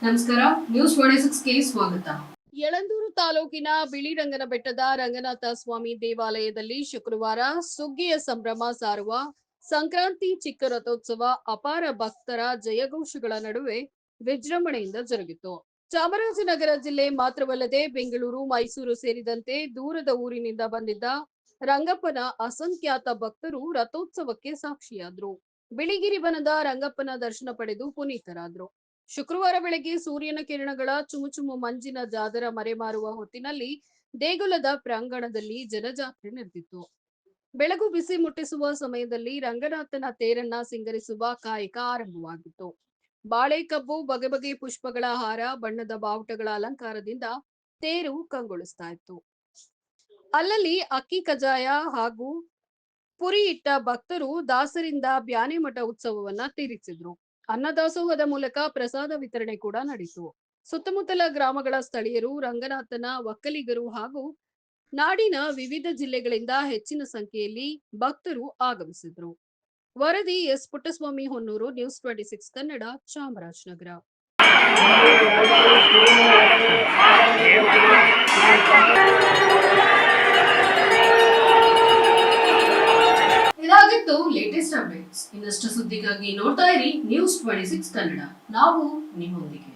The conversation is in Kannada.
ನಮಸ್ಕಾರ, ನ್ಯೂಸ್ 26ಗೆ ಸ್ವಾಗತ. ಯಳಂದೂರು ತಾಲೂಕಿನ ಬಿಳಿರಂಗನಬೆಟ್ಟದ ರಂಗನಾಥ ಸ್ವಾಮಿ ದೇವಾಲಯದಲ್ಲಿ ಶುಕ್ರವಾರ ಸುಗ್ಗಿಯ ಸಂಭ್ರಮ ಸಾರುವ ಸಂಕ್ರಾಂತಿ ಚಿಕ್ಕ ರಥೋತ್ಸವ ಅಪಾರ ಭಕ್ತರ ಜಯಘೋಷಗಳ ನಡುವೆ ವಿಜೃಂಭಣೆಯಿಂದ ಜರುಗಿತು. ಚಾಮರಾಜನಗರ ಜಿಲ್ಲೆ ಮಾತ್ರವಲ್ಲದೆ ಬೆಂಗಳೂರು, ಮೈಸೂರು ಸೇರಿದಂತೆ ದೂರದ ಊರಿನಿಂದ ಬಂದಿದ್ದ ರಂಗಪ್ಪನ ಅಸಂಖ್ಯಾತ ಭಕ್ತರು ರಥೋತ್ಸವಕ್ಕೆ ಸಾಕ್ಷಿಯಾದರು. ಬಿಳಿಗಿರಿ ಬನದ ರಂಗಪ್ಪನ ದರ್ಶನ ಪಡೆದು ಪುನೀತರಾದರು. ಶುಕ್ರವಾರ ಬೆಳಗ್ಗೆ ಸೂರ್ಯನ ಕಿರಣಗಳ ಚುಮುಚುಮು ಮಂಜಿನ ಜಾದರ ಮರೆಮಾರುವ ಹೊತ್ತಿನಲ್ಲಿ ದೇಗುಲದ ಪ್ರಾಂಗಣದಲ್ಲಿ ಜನಜಾತ್ರೆ ನಡೆದಿತ್ತು. ಬೆಳಗು ಬಿಸಿ ಮುಟ್ಟಿಸುವ ಸಮಯದಲ್ಲಿ ರಂಗನಾಥನ ತೇರನ್ನ ಸಿಂಗರಿಸುವ ಕಾಯಕ ಆರಂಭವಾಗಿತ್ತು. ಬಾಳೆ ಕಬ್ಬು, ಬಗೆ ಬಗೆ ಪುಷ್ಪಗಳ ಹಾರ, ಬಣ್ಣದ ಬಾವುಟಗಳ ಅಲಂಕಾರದಿಂದ ತೇರು ಕಂಗೊಳಿಸ್ತಾ ಇತ್ತು. ಅಲ್ಲಲ್ಲಿ ಅಕ್ಕಿ ಕಜಾಯ ಹಾಗೂ ಪುರಿ ಇಟ್ಟ ಭಕ್ತರು ದಾಸರಿಂದ ಬ್ಯಾನೆಮಠ ಉತ್ಸವವನ್ನ ತೀರಿಸಿದ್ರು. ಅನ್ನದಾಸೋಹದ ಮೂಲಕ ಪ್ರಸಾದ ವಿತರಣೆ ಕೂಡ ನಡೆಯಿತು. ಸುತ್ತಮುತ್ತಲ ಗ್ರಾಮಗಳ ಸ್ಥಳೀಯರು, ರಂಗನಾಥನ ಒಕ್ಕಲಿಗರು ಹಾಗೂ ನಾಡಿನ ವಿವಿಧ ಜಿಲ್ಲೆಗಳಿಂದ ಹೆಚ್ಚಿನ ಸಂಖ್ಯೆಯಲ್ಲಿ ಭಕ್ತರು ಆಗಮಿಸಿದ್ರು. ವರದಿ ಎಸ್ ಪುಟ್ಟಸ್ವಾಮಿ ಹೊನ್ನೂರು, ನ್ಯೂಸ್ 26 ಕನ್ನಡ, ಚಾಮರಾಜನಗರ. ಇದಾಗಿತ್ತು ಲೇಟೆಸ್ಟ್ ಅಪ್ಡೇಟ್ಸ್. ಇನ್ನಷ್ಟು ಸುದ್ದಿಗಾಗಿ ನೋಡ್ತಾ ಇರಿ ನ್ಯೂಸ್ 26 ಕನ್ನಡ. ನಾವು ನಿಮ್ಮೊಂದಿಗೆ.